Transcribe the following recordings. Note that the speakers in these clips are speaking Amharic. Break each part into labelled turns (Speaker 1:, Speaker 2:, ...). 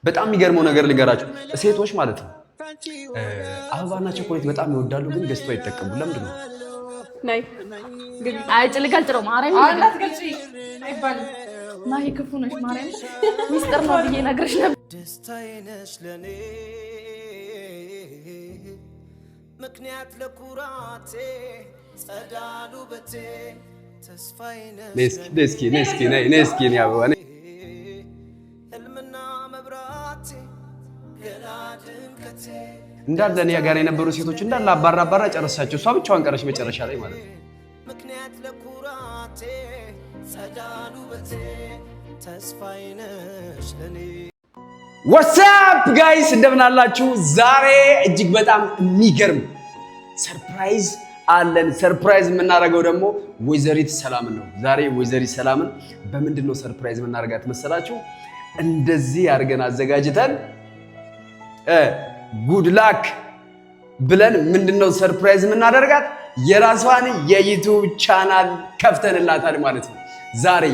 Speaker 1: በጣም የሚገርመው ነገር ልንገራችሁ ሴቶች ማለት ነው አበባና ቸኮሌት በጣም ይወዳሉ ግን ገዝተው አይጠቀሙ ለምንድን ነው
Speaker 2: ናይ ግን አይጭልጋል ጥሩ ማርያም አላት ገልጪ አይባል ናይ ክፉ ነሽ ማርያም ሚስጥር ነው ብዬ ነግርሽ ነበር
Speaker 3: ደስታዬ ነሽ ለኔ ምክንያት ለኩራቴ ጸዳሉ በቴ ተስፋዬ
Speaker 1: ነስኪ ነስኪ ያበባ
Speaker 3: ህልምና መብራቴ ገላድምከቴ
Speaker 1: እንዳለ እኔ ጋር የነበሩ ሴቶች እንዳለ አባራ ጨረሳቸው እሷ ብቻዋን ቀረች መጨረሻ ላይ ማለት ነው
Speaker 3: ምክንያት ለኩራቴ ጸዳሉ በቴ ተስፋዬ ነሽ ለኔ
Speaker 1: What's up guys እንደምን አላችሁ ዛሬ እጅግ በጣም የሚገርም ሰርፕራይዝ አለን ሰርፕራይዝ የምናደርገው ደግሞ ወይዘሪት ሰላምን ነው ዛሬ ወይዘሪት ሰላምን በምንድነው ሰርፕራይዝ የምናደርጋት መሰላችሁ እንደዚህ አድርገን አዘጋጅተን ጉድ ላክ ብለን ምንድነው ሰርፕራይዝ የምናደርጋት የራሷን የዩቲዩብ ቻናል ከፍተንላታል ማለት ነው ዛሬ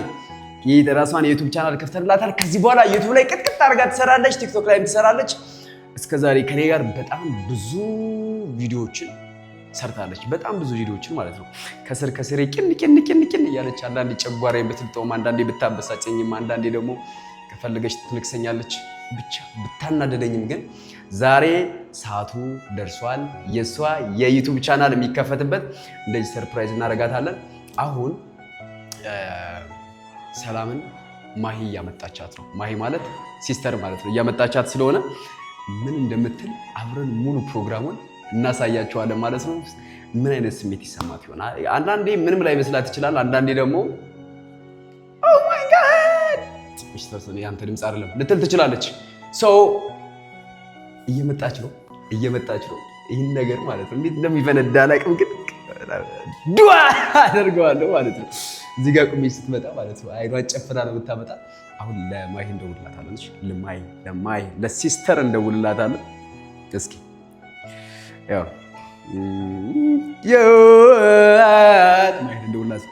Speaker 1: የራሷን የዩቲዩብ ቻናል ከፍተንላታል ከዚህ በኋላ ዩቲዩብ ላይ ቅጥቅጥ አድርጋ ትሰራለች ቲክቶክ ላይም ትሰራለች እስከዛሬ ከኔ ጋር በጣም ብዙ ቪዲዮዎችን ሰርታለች በጣም ብዙ ቪዲዮዎችን ማለት ነው ከስር ቅን እያለች አንዳንዴ ጨጓራዬን ብትልጠውም አንዳንዴ ብታበሳጨኝም አንዳንዴ ደግሞ ከፈለገች ትልክሰኛለች ብቻ ብታናደደኝም ግን ዛሬ ሰዓቱ ደርሷል የሷ የዩቲዩብ ቻናል የሚከፈትበት እንደዚህ ሰርፕራይዝ እናደርጋታለን አሁን ሰላምን ማሂ ያመጣቻት ነው ማሂ ማለት ሲስተር ማለት ነው ያመጣቻት ስለሆነ ምን እንደምትል አብረን ሙሉ ፕሮግራሙን እናሳያቸዋለን ማለት ነው ምን አይነት ስሜት ይሰማት ይሆናል አንዳንዴ ምንም ላይ መስላት ይችላል አንዳንዴ ደግሞ ኦ ማይ ጋድ ሚስተር ሰኒ ያንተ ድምጽ አይደለም ልትል ትችላለች ሶ እየመጣች ነው ይሄን ነገር ማለት ነው እንዴት እንደሚፈነዳ አላውቅም ግን ዱአ አደርገዋለሁ ማለት ነው እዚህ ጋር ቁሚ ስትመጣ ማለት ነው አይኗን ጨፍና ነው የምታመጣ አሁን ለማሂ እንደውልላታለን እሺ ለማሂ ለሲስተር እንደውልላታለን እስኪ ያው ማሂ እንደውልላት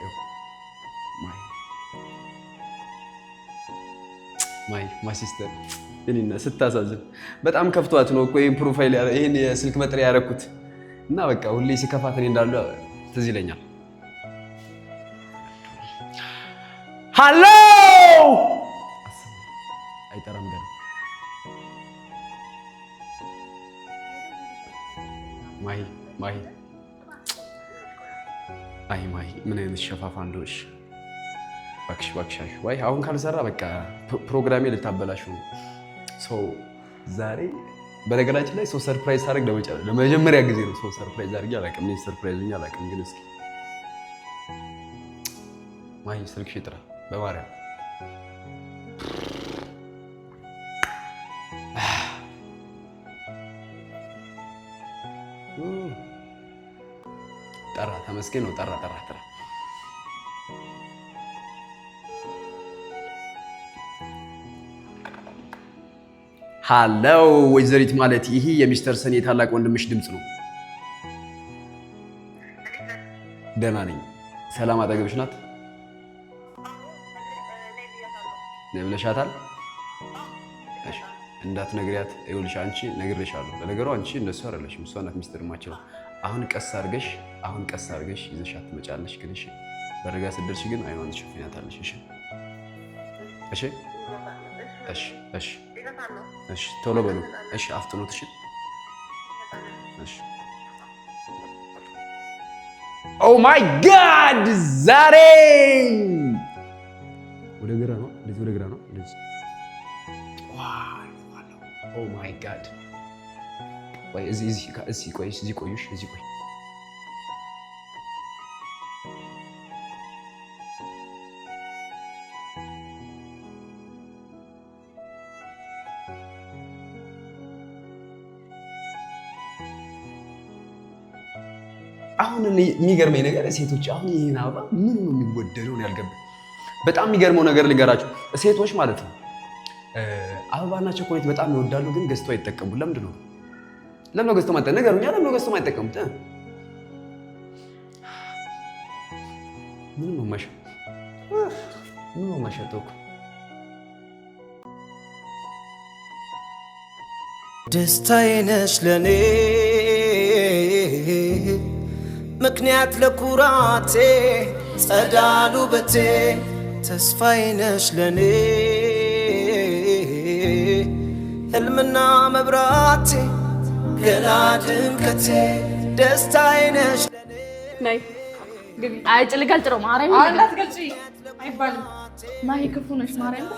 Speaker 1: ማሂ ሲስተር እኔና ስታሳዝን በጣም ከፍቷት ነው እኮ ይሄን ፕሮፋይል ይሄን የስልክ መጥሪያ ያደረኩት እና በቃ ሁሌ ሲከፋት እኔ እንዳሉ ትዝ ይለኛል ሃሎ አይጠራም ገና ማሂ ምን አይነት ሸፋፋ እንደሆንሽ ባክሽ ወይ አሁን ካልሰራ በቃ ፕሮግራሜ ልታበላሹ ነው ሶ ዛሬ በነገራችን ላይ ሶ ሰርፕራይዝ አድርግ ለመጀመሪያ ጊዜ ነው ሶ ሰርፕራይዝ አድርግ አላውቅም እኔ ሰርፕራይዝኛ አላውቅም ግን እስኪ ማሂ ስልክሽ ይጥራ በማርያም ጠራ ተመስገን ነው ጠራ ሃሎ ወይዘሪት ማለት ይሄ የሚስተር ሰኒ ታላቅ ወንድምሽ ድምጽ ነው ደህና ነኝ ሰላም አጠገብሽ ናት ለብለሻታል እሺ እንዳትነግሪያት ይኸውልሽ አንቺ ነግሬሻለሁ ለነገሩ አንቺ እንደሱ አይደለሽም እሷ ናት ሚስጥር ማችለው አሁን ቀስ አድርገሽ ይዘሻት ትመጫለሽ ግን እሺ በረጋ ስትደርሺ ግን አይኗን ትሸፍኛታለሽ እሺ ቶሎ በሉ እሺ አፍጥኑት እሺ ኦ ማይ ጋድ ዛሬ ወደ ግራ ነው እንደዚህ ኦ ማይ ጋድ ወይ እዚህ ቆይ አሁን የሚገርመኝ ነገር ሴቶች አሁን ይሄን አበባ ምን ነው የሚወደደው ነው ያልገባኝ በጣም የሚገርመው ነገር ልንገራችሁ ሴቶች ማለት ነው አበባና ቸኮሌት በጣም ይወዳሉ ግን ገዝተው አይጠቀሙ ለምንድን ነው ገዝተው ማይጠቀሙ ነገሩኛ ለምን ነው ገዝተው ማይጠቀሙት ምን ነው ማሻተው
Speaker 3: ደስታዬ ነሽ ለኔ ምክንያት ለኩራቴ ጸዳሉ ውበቴ ተስፋዬ ነሽ ለኔ ሕልምና መብራቴ ገና ድምቀቴ ደስታዬ ነሽ ለኔ
Speaker 2: ናይ ግቢ አይጭልጋል ጥሩ ማርያም
Speaker 4: አላት ገልጪ አይባልም
Speaker 2: ናይ ክፉ ነሽ ማርያም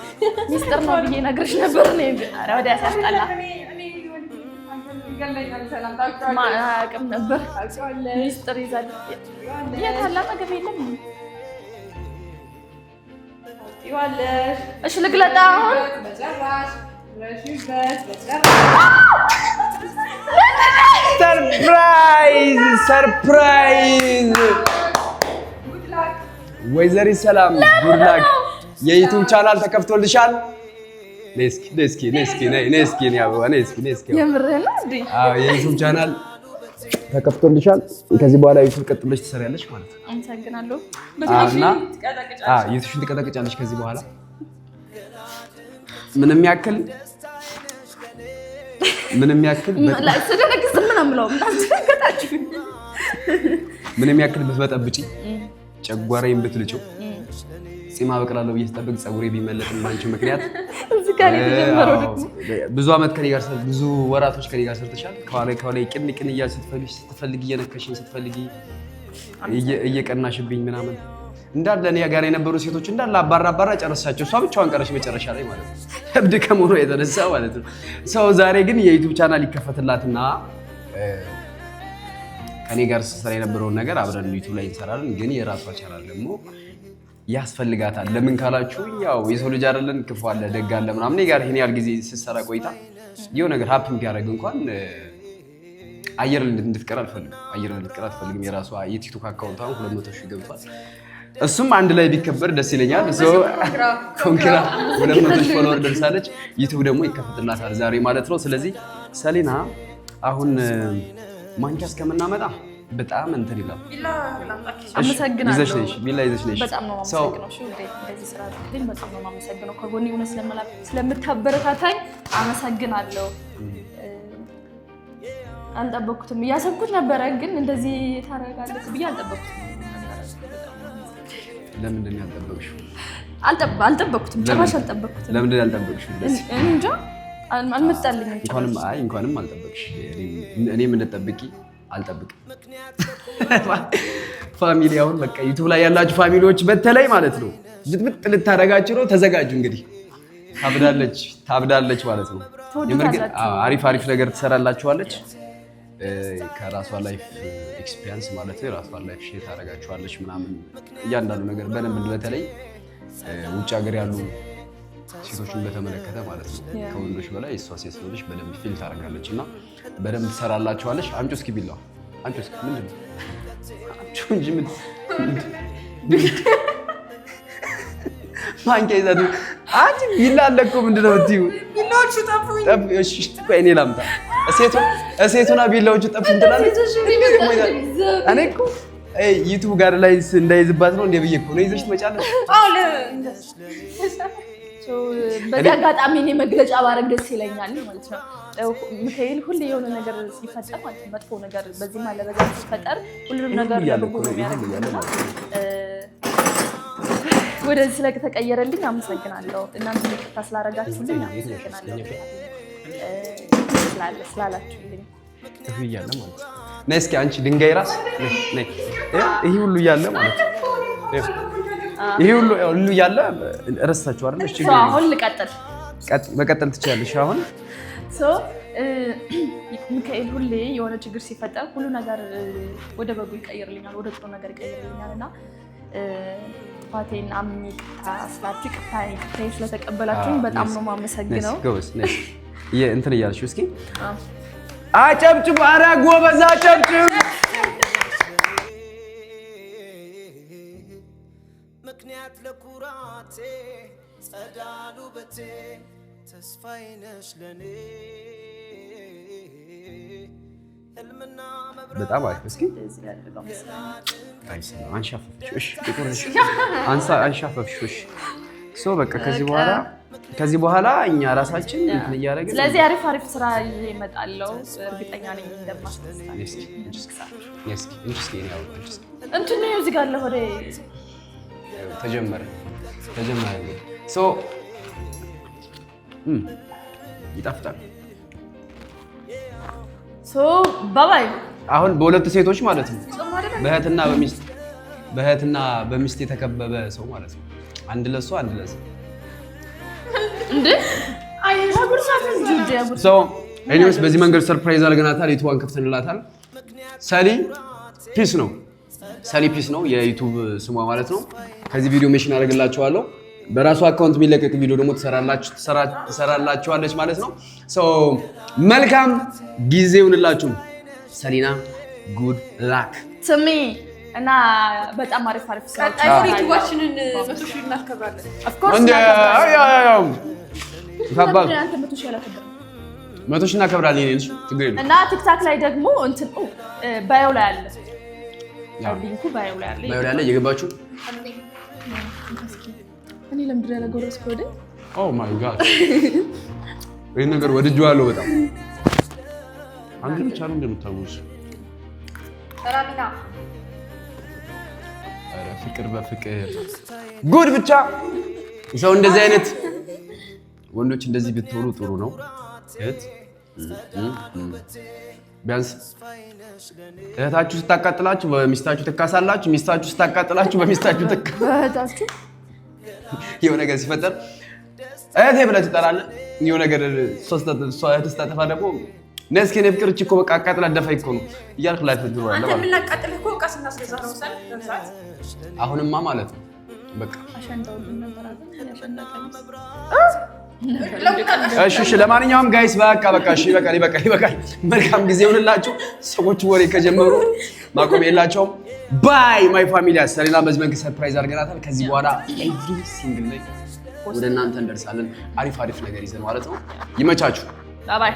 Speaker 2: ሚስጥር ነው ብዬ ነግርሽ ነበር ነው ኧረ ወዲያ ሲያስጠላ
Speaker 4: ይገለኛል ሰላም ታውቃለህ
Speaker 2: ማቅም ነበር ሚስጥር ይዛል የታላ ነገር የለም
Speaker 4: ይዋለሽ
Speaker 2: እሺ ልግለጣ አሁን
Speaker 4: በጨራሽ ረሽበት
Speaker 1: ሰርፕራይዝ ወይዘሪት ሰላም ጉድላክ የዩቲዩብ ቻናል ተከፍቶልሻል። ነስኪ
Speaker 2: የምርህን ነው እንዴ?
Speaker 1: አዎ የዩቲዩብ ቻናል ተከፍቶልሻል። ከዚህ በኋላ ዩቲዩብ ቀጥለሽ ትሰሪያለሽ ማለት ነው።
Speaker 2: አመሰግናለሁ።
Speaker 1: እና ዩቲዩብሽን ትቀጠቅጫለሽ ከዚህ በኋላ ምንም ያክል ምንም ያክል ብትበጠብጪ ጨጓራዬን ብትልጪው ጺም አበቅላለሁ ብዬ ስጠብቅ ፀጉሬ ቢመለጥም ባንቺ ምክንያት ብዙ አመት ከኔ ጋር ብዙ ወራቶች ከኔ ጋር ሰርተሻል። ከኋላ ቅን እያልሽ ስትፈልጊ እየነከሽኝ ስትፈልጊ እየቀናሽብኝ ምናምን እንዳለ እኔ ጋር የነበሩ ሴቶች እንዳለ አባራ ጨረሳቸው። እሷ ብቻዋን ቀረሽ መጨረሻ ላይ ማለት ነው። እብድ ከመሆኗ የተነሳ ማለት ነው። ሰው ዛሬ ግን የዩቲዩብ ቻናል ይከፈትላትና ከኔ ጋር ስትሰራ የነበረውን ነገር አብረን ዩቲዩብ ላይ እንሰራለን። ግን የራሷ ቻናል ደግሞ ያስፈልጋታል። ለምን ካላችሁ ያው የሰው ልጅ አይደለን ክፉ አለ ደግ አለ ምናምን። እኔ ጋር ይሄን ያህል ጊዜ ስትሰራ ቆይታ የሆነ ነገር ሀፕን ቢያደርግ እንኳን አየር እንድትቀር አልፈልግም። የራሷ የቲክቶክ አካውንት አሁን 200 ሺህ ገብቷል። እሱም አንድ ላይ ቢከበር ደስ ይለኛል። ኮንክራ 200 ሺህ ፎሎወር ደርሳለች። ዩቲዩብ ደግሞ ይከፈትላታል ዛሬ ማለት ነው። ስለዚህ ሰሊና አሁን ማንኪያ እስከምናመጣ በጣም እንትን ይላል።
Speaker 2: አመሰግናለሁ።
Speaker 1: ቢላ ይዘሽ ነሽ።
Speaker 2: በጣም ነው የማመሰግነው። እሺ ውዴ እንደዚህ ስራ ግን በጣም ነው የማመሰግነው። ከጎኔ ሆነ ስለምታበረታታኝ አመሰግናለሁ። አልጠበኩትም። እያሰብኩት ነበረ ግን እንደዚህ ታረጋለች ብዬ አልጠበኩትም።
Speaker 1: ለምንድን ነው ያልጠበቅሽው?
Speaker 2: አልጠበኩትም። ጭራሽ አልጠበኩትም።
Speaker 1: ለምንድን ነው ያልጠበቅሽው?
Speaker 2: እንጃ አልመጣልኝም።
Speaker 1: እንኳንም አልጠበቅሽ። እኔም እንደጠብቂ አልጠብቅም። ፋሚሊ አሁን በቃ ዩቲዩብ ላይ ያላችሁ ፋሚሊዎች በተለይ ማለት ነው ብጥብጥ ልታረጋችሁ ነው። ተዘጋጁ እንግዲህ ታብዳለች ማለት ነው። የምርግጥ አሪፍ ነገር ትሰራላችኋለች። ከራሷ ላይፍ ኤክስፒሪየንስ ማለት ነው። የራሷ ላይፍ ሼር ታደርጋችኋለች ምናምን እያንዳንዱ ነገር በደንብ በተለይ ውጭ ሀገር ያሉ ሴቶችን በተመለከተ ማለት ነው ከወንዶች በላይ እሷ ሴት ስለሆነች በደንብ ፊል ታደርጋለች እና በደንብ ትሰራላችኋለች። አምጪው እስኪ ቢላው አምጪው እስኪ ምንድን ነው አምጪው እንጂ ምን ማንኪያ ይዘዱ አንቺ ቢላ አለ እኮ ምንድን ነው የምትይው?
Speaker 4: ቢላዎቹ ጠፉኝ።
Speaker 1: እሺ ቆይ እኔ ላምጣ። እሴቱና ቢላዎቹ ጠፉኝ ትላለች። እኔ እኮ ዩቲዩብ ጋር ላይ እንዳይዝባት ነው እንደ ብዬሽ እኮ ነው ይዘሽ ትመጫለሽ።
Speaker 2: በዚህ አጋጣሚ እኔ መግለጫ ባረግ ደስ ይለኛል ማለት ነው። ሚካኤል ሁሌ የሆነ ነገር ሲፈጠር ማለት ነው መጥፎ ነገር በዚህ ማለት በዛ ሲፈጠር ሁሉንም ነገር ለበጎ ነው የሚያደርገው። ወደዚህ ስለተቀየረልኝ አመሰግናለሁ። እናንተ ይቅርታ ስላደረጋችሁልኝ አመሰግናለሁ። ስላላችሁልኝ
Speaker 1: እያለ ማለት ነው። ነይ እስኪ አንቺ ድንጋይ ራስ ነይ። ይሄ ሁሉ እያለ ማለት ነው ይሄ ሁሉ እያለ እረሳችሁ አይደል? እሺ
Speaker 2: አሁን ልቀጥል።
Speaker 1: መቀጠል ትችያለሽ። አሁን
Speaker 2: ሚካኤል ሁሌ የሆነ ችግር ሲፈጠር ሁሉ ነገር ወደ በጎ ይቀይርልኛል፣ ወደ ጥሩ ነገር ይቀይርልኛል እና ፋቴን አምኜ ይቅርታ ስለተቀበላችሁኝ በጣም ነው የማመሰግነው።
Speaker 1: እንትን እያልሽው እስኪ አጨብጭብ። ኧረ ጎበዝ አጨብጭብ።
Speaker 3: ምክንያት ለኩራቴ ጸዳሉ ውበቴ ተስፋዬ ነሽ ለኔ ሕልምና መብራት
Speaker 1: በጣም አሪፍ። እስኪ አንሻፈፍሽ። እሺ አንሻፈፍሽ። እሺ በቃ ከዚህ በኋላ ከዚህ በኋላ እኛ ራሳችን እንትን እያደረግን
Speaker 2: ስለዚህ አሪፍ ስራ ይዤ እመጣለሁ። እርግጠኛ ነኝ እንደማስደስታችሁ። እንትን ነው እዚህ ጋር ለሆዴ
Speaker 1: ተጀመረ ሶ ይጣፍጣል።
Speaker 2: ሶ ባባይ አሁን
Speaker 1: በሁለት ሴቶች ማለት ነው በእህትና በሚስት የተከበበ ሰው ማለት ነው። አንድ ለሱ አንድ ለሱ
Speaker 2: እንዴ አይ ጉርሳት እንጂ
Speaker 1: ሰው ኤኒዌይስ በዚህ መንገድ ሰርፕራይዝ አድርገናታል። ዩቲዩብን ከፍተንላታል። ሰሊ ፒስ ነው የዩቲዩብ ስሟ ማለት ነው። ከዚህ ቪዲዮ ሜንሽን አደርግላችኋለሁ። በራሱ አካውንት የሚለቀቅ ቪዲዮ ደግሞ ትሰራላችኋለች ማለት ነው። ሶ መልካም ጊዜ ይሁንላችሁ። ሰሊና ጉድ ላክ
Speaker 2: ስሚ እና በጣም አሪፍ ስራ
Speaker 4: ዩቲዩባችንን 100,000 እናከብራለን።
Speaker 2: ኦፍ ኮርስ
Speaker 1: ታባክ
Speaker 2: 100,000
Speaker 1: እናከብራለን ይሄን ችግር የለም።
Speaker 2: እና ቲክታክ ላይ ደግሞ እንትን ባዮ ላይ አለ ሊንኩ ባዮ ላይ አለ
Speaker 1: እየገባችሁ
Speaker 2: እኔ ለምንድን ያለ ጎረስ ኮድ
Speaker 1: ኦ ማይ ጋድ ይሄን ነገር ወድጄዋለሁ በጣም። አንተ ብቻ ነው እንደምታውቁሽ
Speaker 4: ሰላሚና
Speaker 1: አረ ፍቅር በፍቅር ጉድ ብቻ ሰው እንደዚህ አይነት ወንዶች እንደዚህ ብትሆኑ ጥሩ ነው። ቢያንስ እህታችሁ ስታቃጥላችሁ በሚስታችሁ ትካሳላችሁ፣ ሚስታችሁ ስታቃጥላችሁ በሚስታችሁ ትካሳላችሁ። የሆነ ነገር ሲፈጠር እህቴ ብለህ ትጠራለህ። የሆነ ነገር እህት ስታጠፋ ደግሞ ነስኪ እኔ ፍቅር እኮ በቃ አቃጥላ ደፋይ እኮ ነው እያልክ ላይ ትድሩ አለ ማለት ነው።
Speaker 4: የምናቃጥልህ እኮ ዕቃ ስናስገዛ ነው ሰዓት
Speaker 1: አሁንማ ማለት ነው በቃ
Speaker 2: አሸንዳው ነበር አሸንዳው
Speaker 1: እሺ ለማንኛውም ጋይስ በቃ እሺ ይበቃል። መልካም ጊዜ ይሁንላችሁ። ሰዎች ወሬ ከጀመሩ ማቆም የላቸውም። ባይ ማይ ፋሚሊ ሰሊና በዚህ መንገድ ሰርፕራይዝ አድርገናታል። ከዚህ በኋላ ኤቭሪ ሲንግል ላይ ወደ እናንተ እንደርሳለን። አሪፍ ነገር ይዘን ማለት ነው። ይመቻችሁ።
Speaker 2: ባይ